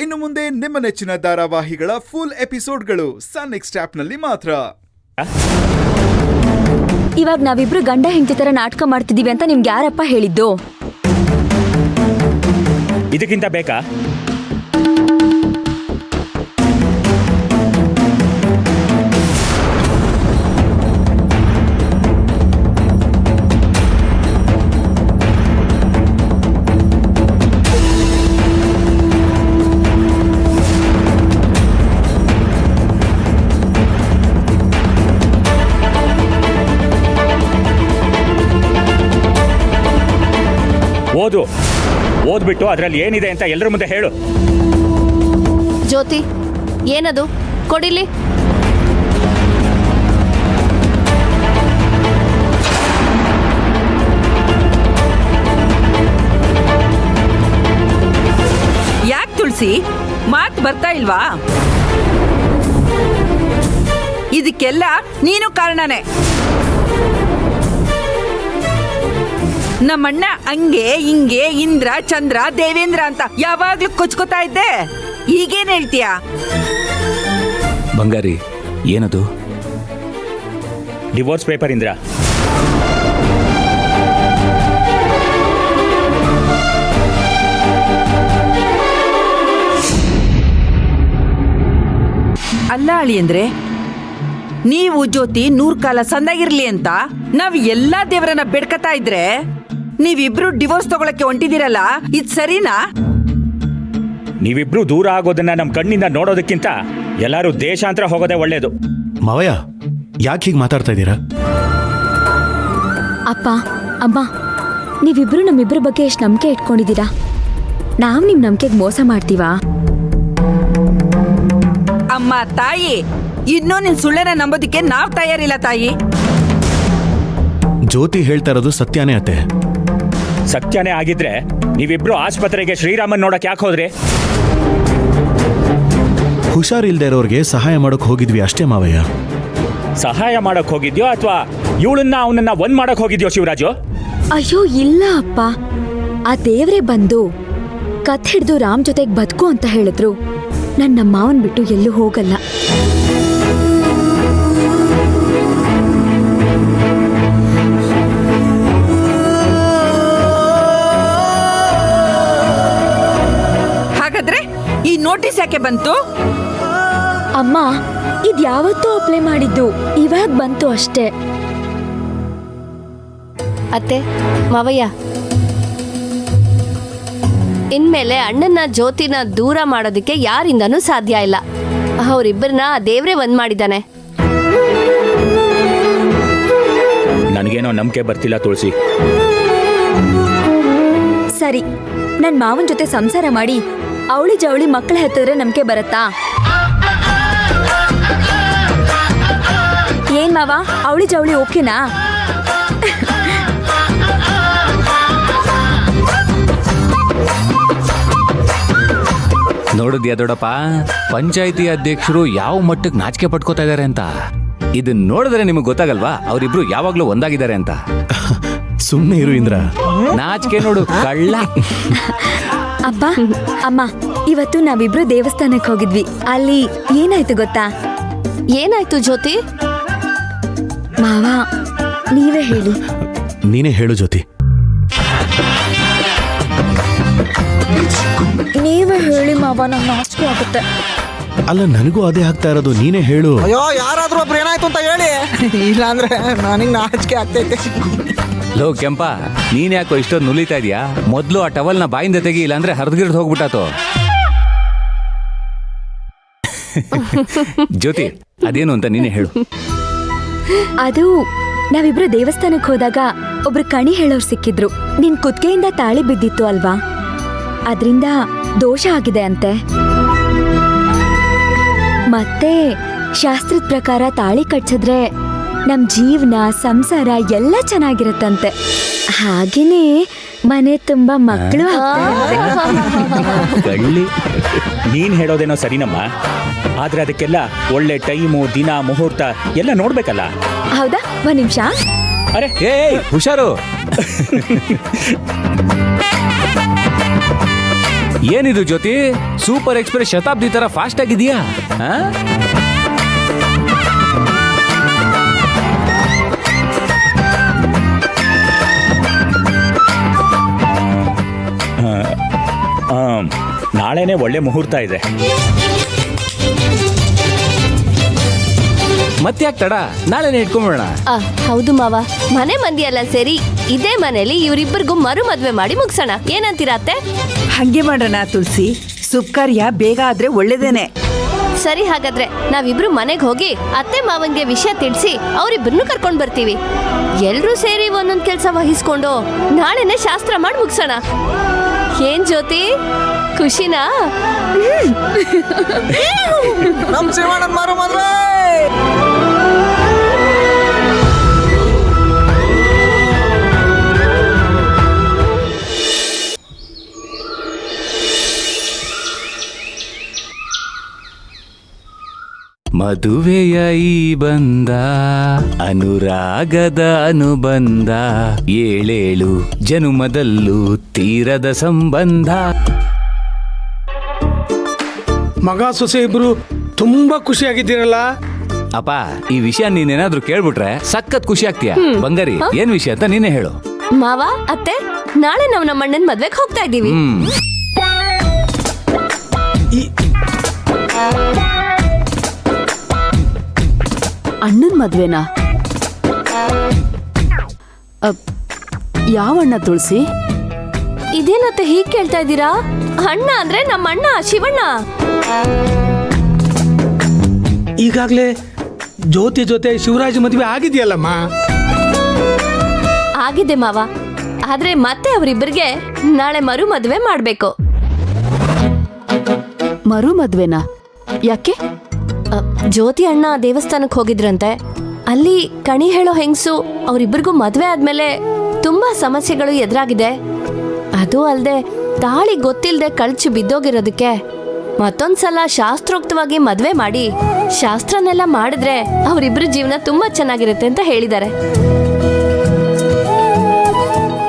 ಇನ್ನು ಮುಂದೆ ನಿಮ್ಮ ನೆಚ್ಚಿನ ಧಾರಾವಾಹಿಗಳ ಫುಲ್ ಎಪಿಸೋಡ್ಗಳು ಸನ್ ನೆಕ್ಸ್ಟ್ ಆಪ್ನಲ್ಲಿ ಮಾತ್ರ. ಇವಾಗ ನಾವಿಬ್ರು ಗಂಡ ಹೆಂಡತಿ ತರ ನಾಟಕ ಮಾಡ್ತಿದೀವಿ ಅಂತ ನಿಮ್ಗೆ ಯಾರಪ್ಪ ಹೇಳಿದ್ದು? ಇದಕ್ಕಿಂತ ಬೇಕಾ? ಓದ್ಬಿಟ್ಟು ಅದರಲ್ಲಿ ಏನಿದೆ ಅಂತ ಎಲ್ಲರ ಮುಂದೆ ಹೇಳು. ಜ್ಯೋತಿ, ಏನದು? ಕೊಡಿಲಿ. ಯಾಕೆ ತುಳಸಿ, ಮಾತು ಬರ್ತಾ ಇಲ್ವಾ? ಇದಕ್ಕೆಲ್ಲ ನೀನು ಕಾರಣನೇ. ನಮ್ಮಣ್ಣ ಹಂಗೆ ಹಿಂಗೆ ಇಂದ್ರ ಚಂದ್ರ ದೇವೇಂದ್ರ ಅಂತ ಯಾವಾಗ್ಲೂ ಕೊಚ್ಕೋತಾ ಇದ್ದೆ. ಈಗೇನ್ ಹೇಳ್ತೀಯ? ಬಂಗಾರಿ, ಏನದು? Divorce paper Indra. ಅಲ್ಲ ಅಳಿ ಅಂದ್ರೆ, ನೀವು ಜ್ಯೋತಿ 100 ಕಾಲ ಸಂದಾಗಿರ್ಲಿ ಅಂತ ನಾವ್ ಎಲ್ಲಾ ದೇವರನ್ನ ಬೆಡ್ಕತಾ ಇದ್ರೆ ನೀವಿಬ್ರು ಡಿವೋರ್ಸ್ ತಗೊಳಕ್ಕೆ ಹೊಂಟಿದಿರಲ್ಲ, ಇದು ಸರಿನಾ? ನೀವಿಬ್ರು ದೂರ ಆಗೋದನ್ನ ನಮ್ ಕಣ್ಣಿಂದ ನೋಡೋದಕ್ಕಿಂತ ಎಲ್ಲಾರು ದೇಶಾಂತರ ಹೋಗೋದೇ ಒಳ್ಳೇದು. ಮಾವಯ್ಯ, ಯಾಕೆ ಹೀಗೆ ಮಾತಾಡ್ತಾ ಇದ್ದೀರಾ? ಅಪ್ಪ ಅಮ್ಮ, ನೀವಿಬ್ರು ನಮ್ಮಿಬ್ರ ಬಗ್ಗೆ ಎಷ್ಟು ನಂಬಿಕೆ ಇಟ್ಕೊಂಡಿದ್ದೀರಾ? ನಾವ್ ನಿಮ್ ನಂಬಿಕೆಗೆ ಮೋಸ ಮಾಡ್ತೀವಾ? ಅಮ್ಮ ತಾಯಿ, ಇನ್ನೂ ನಿನ್ ಸುಳ್ಳನ ನಂಬೋದಿಕ್ಕೆ ನಾವ್ ತಯಾರಿಲ್ಲ ತಾಯಿ. ಜ್ಯೋತಿ ಹೇಳ್ತಾ ಇರೋದು ಸತ್ಯನೇ ಅತ್ತೆ. ಸತ್ಯನೇ ಆಗಿದ್ರೆ ನೀವಿಬ್ರು ಆಸ್ಪತ್ರೆಗೆ ಶ್ರೀರಾಮನ್ ನೋಡಕ್ ಯಾಕೆ ಹೋದ್ರಿ? ಹುಷಾರಿಲ್ದೇ ಇರೋರ್ಗೆ ಸಹಾಯ ಮಾಡಕ್ ಹೋಗಿದ್ವಿ ಅಷ್ಟೇ ಮಾವಯ್ಯ. ಸಹಾಯ ಮಾಡಕ್ ಹೋಗಿದ್ಯೋ ಅಥವಾ ಇವಳನ್ನ ಅವನನ್ನ ಒಂದ್ ಮಾಡಕ್ ಹೋಗಿದ್ಯೋ ಶಿವರಾಜು? ಅಯ್ಯೋ ಇಲ್ಲ ಅಪ್ಪ, ಆ ದೇವ್ರೇ ಬಂದು ಕತ್ ಹಿಡ್ದು ರಾಮ್ ಜೊತೆಗ್ ಬದುಕು ಅಂತ ಹೇಳಿದ್ರು. ನನ್ನ ಮಾವನ್ ಬಿಟ್ಟು ಎಲ್ಲೂ ಹೋಗಲ್ಲ. ಹಾಗಾದ್ರೆ ಈ ನೋಟಿಸ್ ಯಾಕೆ ಬಂತು? ಅಮ್ಮ, ಇದ್ ಯಾವತ್ತೂ ಅಪ್ಲೈ ಮಾಡಿದ್ದು, ಇವಾಗ ಬಂತು ಅಷ್ಟೇ. ಅತ್ತೆ, ಮಾವಯ್ಯ, ಇನ್ಮೇಲೆ ಅಣ್ಣನ ಜ್ಯೋತಿನ ದೂರ ಮಾಡೋದಕ್ಕೆ ಯಾರಿಂದನೂ ಸಾಧ್ಯ ಇಲ್ಲ. ಅವರಿಬ್ಬರನ್ನ ದೇವ್ರೇ ಒಂದ್ ಮಾಡಿದ್ದಾನೆ. ನನಗೇನೋ ನಂಬಿಕೆ ಬರ್ತಿಲ್ಲ ತುಳಸಿ. ಸರಿ, ನನ್ ಮಾವನ್ ಜೊತೆ ಸಂಸಾರ ಮಾಡಿ ಅವಳಿ ಜವಳಿ ಮಕ್ಕಳ ಹೆತ್ತಿದ್ರೆ ನಂಬಿಕೆ ಬರತ್ತಾ? ಏನ್ ಮಾವ, ಅವಳಿ ಜವಳಿ ಓಕೆನಾ? ನೋಡಿದ್ಯಾ ದೊಡ್ಡಪ್ಪ, ಪಂಚಾಯಿತಿ ಅಧ್ಯಕ್ಷರು ಯಾವ ಮಟ್ಟಕ್ಕೆ ನಾಚಿಕೆ ಪಟ್ಕೋತಾ ಇದಾರೆ ಅಂತ. ಇದನ್ನ ನೋಡಿದ್ರೆ ನಿಮಗೆ ಗೊತ್ತಾಗಲ್ವಾ ಅವರಿಬ್ರು ಯಾವಾಗ್ಲೂ ಒಂದಾಗಿದ್ದಾರೆ ಅಂತ? ಸುಮ್ಮನೆ ಇರು ಇಂದ್ರ, ನಾಚಿಕೆ ನೋಡು ಕಳ್ಳ. ಅಪ್ಪ ಅಮ್ಮ, ಇವತ್ತು ನಾವಿಬ್ರು ದೇವಸ್ಥಾನಕ್ಕೆ ಹೋಗಿದ್ವಿ. ಅಲ್ಲಿ ಏನಾಯ್ತು ಗೊತ್ತಾ? ಏನಾಯ್ತು ಜ್ಯೋತಿ? ಮಾವ, ನೀವೇ ಹೇಳಿ. ನೀನೇ ಹೇಳು ಜ್ಯೋತಿ. ನೀವೇ ಹೇಳಿ ಮಾವ, ನಂಗೆ ನಾಚಿಕೆ ಆಗುತ್ತೆ. ಅಲ್ಲ, ನನಗೂ ಅದೇ ಆಗ್ತಾ ಇರೋದು, ನೀನೇ ಹೇಳು. ಅಯ್ಯೋ, ಯಾರಾದ್ರೂ ಒಬ್ರು ಏನಾಯ್ತು ಅಂತ ಹೇಳಿ, ಇಲ್ಲ ಅಂದ್ರೆ ನನಗೆ ನಾಚಿಕೆ ಆಗ್ತೈತೆ. ಲೋ ಕೆಂಪ, ನೀನ್ ಯಾಕೋ ಇಷ್ಟೊಂದು ನುಲಿತಾ ಇದೀಯಾ? ಮೊದ್ಲು ಆ ಟವಲ್ನ ಬಾಯಿಂದ ತೆಗಿ, ಇಲ್ಲಾಂದ್ರೆ ಹರಿದ್ಗಿರ್ದು ಹೋಗ್ಬಿಟ್ಟಾತು. ಜ್ಯೋತಿ, ಅದೇನು ಅಂತ ನೀನೇ ಹೇಳು. ಅದು ನಾವಿಬ್ರು ದೇವಸ್ಥಾನಕ್ಕೆ ಹೋದಾಗ ಒಬ್ರು ಕಣಿ ಹೇಳೋರು ಸಿಕ್ಕಿದ್ರು. ನಿನ್ ಕುತ್ತಿಗೆಯಿಂದ ತಾಳಿ ಬಿದ್ದಿತ್ತು ಅಲ್ವಾ, ಅದ್ರಿಂದ ದೋಷ ಆಗಿದೆ ಅಂತೆ. ಮತ್ತೆ ಶಾಸ್ತ್ರದ ಪ್ರಕಾರ ತಾಳಿ ಕಟ್ಸಿದ್ರೆ ನಮ್ ಜೀವನ ಸಂಸಾರ ಎಲ್ಲ ಚೆನ್ನಾಗಿರತ್ತಂತೆ. ಹಾಗೇನೆ ಮನೆ ತುಂಬಾ ಮಕ್ಕಳು. ನೀನ್ ಹೇಳೋದೇನೋ ಸರಿನಮ್ಮ, ಆದ್ರೆ ಅದಕ್ಕೆಲ್ಲ ಒಳ್ಳೆ ಟೈಮು, ದಿನ, ಮುಹೂರ್ತ ಎಲ್ಲ ನೋಡ್ಬೇಕಲ್ಲ. ಹೌದಾ? ಒಂದ್ ನಿಮಿಷ. ಅರೆ ಹುಷಾರು. ಏನಿದು ಜ್ಯೋತಿ, ಸೂಪರ್ ಎಕ್ಸ್ಪ್ರೆಸ್ ಶತಾಬ್ದಿ ತರ ಫಾಸ್ಟ್ ಆಗಿದೆಯಾ? ನಾಳೆನೇ ಒಳ್ಳೆ ಮುಹೂರ್ತ ಇದೆ. ಮತ್ತ್ಯಾಕ್ ತಡ, ನಾಳೆನೇ ಇಟ್ಕೊಂಬಿಡೋಣ. ಹೌದು ಮಾವ, ಮನೆ ಮಂದಿ ಎಲ್ಲ ಸೇರಿ ಇದೇ ಮನೇಲಿ ಇವರಿಬ್ಬರಿಗೂ ಮರು ಮದ್ವೆ ಮಾಡಿ ಮುಗ್ಸೋಣ. ಏನಂತೀರಾ ಅತ್ತೆ? ಹಂಗೆ ಮಾಡೋಣ ತುಳಸಿ, ಶುಭ ಕಾರ್ಯ ಬೇಗ ಆದ್ರೆ ಒಳ್ಳೇದೇನೆ. ಸರಿ, ಹಾಗಾದ್ರೆ ನಾವಿಬ್ರು ಮನೆಗೆ ಹೋಗಿ ಅತ್ತೆ ಮಾವನ್ಗೆ ವಿಷಯ ತಿಳಿಸಿ ಅವರಿಬ್ಬರನ್ನು ಕರ್ಕೊಂಡ್ ಬರ್ತೀವಿ. ಎಲ್ರೂ ಸೇರಿ ಒಂದೊಂದ್ ಕೆಲಸ ವಹಿಸ್ಕೊಂಡು ನಾಳೆನೆ ಶಾಸ್ತ್ರ ಮಾಡಿ ಮುಗ್ಸೋಣ. ಏನ್ ಜ್ಯೋತಿ, ಖುಷಿನಾ? ನಮ್ ಶಿವಣ್ಣನ್ ಮಾರು ಮದ್ವೆ. ಮದುವೆಯ ಈ ಬಂದ ಅನುರಾಗದ ಅನುಬಂಧ, ಏಳೇಳು ಜನುಮದಲ್ಲೂ ತೀರದ ಸಂಬಂಧ. ಮಗ ಸೊಸೆ ಇಬ್ರು ತುಂಬಾ ಖುಷಿಯಾಗಿದ್ದೀರಲ್ಲ. ಅಪ್ಪ, ಈ ವಿಷಯ ನೀನೇನಾದ್ರೂ ಕೇಳ್ಬಿಟ್ರೆ ಸಖತ್ ಖುಷಿ ಆಗ್ತೀಯ. ಬಂಗಾರಿ, ಏನ್ ವಿಷಯ ಅಂತ ನೀನೇ ಹೇಳು. ಮಾವ, ಅತ್ತೆ, ನಾಳೆ ನಾವು ನಮ್ಮ ಅಣ್ಣನ ಮದ್ವೆಗೆ ಹೋಗ್ತಾ ಇದ್ದೀವಿ. ಅಣ್ಣನ್ ಮದ್ವೆನಾ? ಯಾವ ಅಣ್ಣ ತುಳಸಿ? ಇದೇನತ್ತೆ ಹೀಗ್ ಕೇಳ್ತಾ ಇದ್ದೀರಾ? ಅಣ್ಣ ಅಂದ್ರೆ ನಮ್ಮ ಅಣ್ಣ ಶಿವಣ್ಣ. ಈಗಾಗ್ಲೇ ಜ್ಯೋತಿ ಜೊತೆ ಶಿವರಾಜ್ ಮದ್ವೆ ಆಗಿದೆಯಲ್ಲಮ್ಮ. ಆಗಿದೆ ಮಾವ, ಆದ್ರೆ ಮತ್ತೆ ಅವರಿಬ್ಬರಿಗೆ ನಾಳೆ ಮರು ಮದ್ವೆ ಮಾಡ್ಬೇಕು. ಮರು ಮದ್ವೆನಾ? ಯಾಕೆ? ಜ್ಯೋತಿ ಅಣ್ಣ ದೇವಸ್ಥಾನಕ್ಕೆ ಹೋಗಿದ್ರಂತೆ. ಅಲ್ಲಿ ಕಣಿ ಹೇಳೋ ಹೆಂಗಸು ಅವರಿಬ್ಬರಿಗೂ ಮದ್ವೆ ಆದ್ಮೇಲೆ ತುಂಬಾ ಸಮಸ್ಯೆಗಳು ಎದುರಾಗಿದೆ. ಅದು ಅಲ್ಲದೆ ತಾಳಿ ಗೊತ್ತಿಲ್ಲದೆ ಕಳ್ಚಿ ಬಿದ್ದೋಗಿರೋದಕ್ಕೆ ಮತ್ತೊಂದ್ಸಲ ಶಾಸ್ತ್ರೋಕ್ತವಾಗಿ ಮದ್ವೆ ಮಾಡಿ ಶಾಸ್ತ್ರನೆಲ್ಲ ಮಾಡಿದ್ರೆ ಅವರಿಬ್ಬರ ಜೀವನ ತುಂಬಾ ಚೆನ್ನಾಗಿರುತ್ತೆ ಅಂತ ಹೇಳಿದ್ದಾರೆ.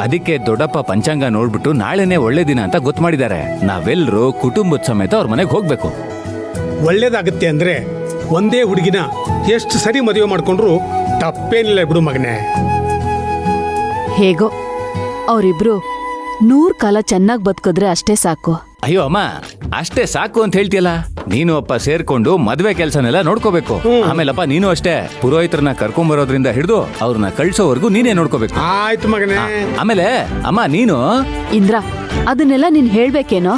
ಅದಕ್ಕೆ ದೊಡ್ಡಪ್ಪ ಪಂಚಾಂಗ ನೋಡ್ಬಿಟ್ಟು ನಾಳೆನೆ ಒಳ್ಳೆ ದಿನ ಅಂತ ಗೊತ್ತು ಮಾಡಿದ್ದಾರೆ. ನಾವೆಲ್ಲರೂ ಕುಟುಂಬದ ಸಮೇತ ಅವ್ರ ಮನೆಗೆ ಹೋಗ್ಬೇಕು. ಒಳ್ಳೇದಾಗುತ್ತೆ ಅಂದ್ರೆ ಒಂದೇ ಹುಡುಗಿನ ಎಷ್ಟು ಸರಿ ಮದುವೆ ಮಾಡ್ಕೊಂಡ್ರು ತಪ್ಪೇನಿಲ್ಲ ಬಿಡು ಮಗನೇ. ಹೇಗೋ ಅವರಿಬ್ರು 100 ಕಾಲ ಚೆನ್ನಾಗಿ ಬದುಕಿದ್ರೆ ಅಷ್ಟೇ ಸಾಕು. ಅಯ್ಯೋ ಅಮ್ಮ, ಅಷ್ಟೇ ಸಾಕು ಅಂತ ಹೇಳ್ತೀಯಲ್ಲ. ನೀನು ಅಪ್ಪ ಸೇರ್ಕೊಂಡು ಮದ್ವೆ ಕೆಲ್ಸನೆಲ್ಲ ನೋಡ್ಕೋಬೇಕು. ಆಮೇಲಪ್ಪ ನೀನು ಅಷ್ಟೇ ಪುರೋಹಿತರನ್ನ ಕರ್ಕೊಂಬರೋದ್ರಿಂದ ಹಿಡಿದು ಅವ್ರನ್ನ ಕಳ್ಸೋವರೆಗೂ ನೀನೇ ನೋಡ್ಕೋಬೇಕು. ಆಯ್ತು ಮಗನೇ. ಆಮೇಲೆ ಅಮ್ಮ ನೀನು ಇಂದ್ರ, ಅದನ್ನೆಲ್ಲ ನೀನ್ ಹೇಳ್ಬೇಕೇನೋ?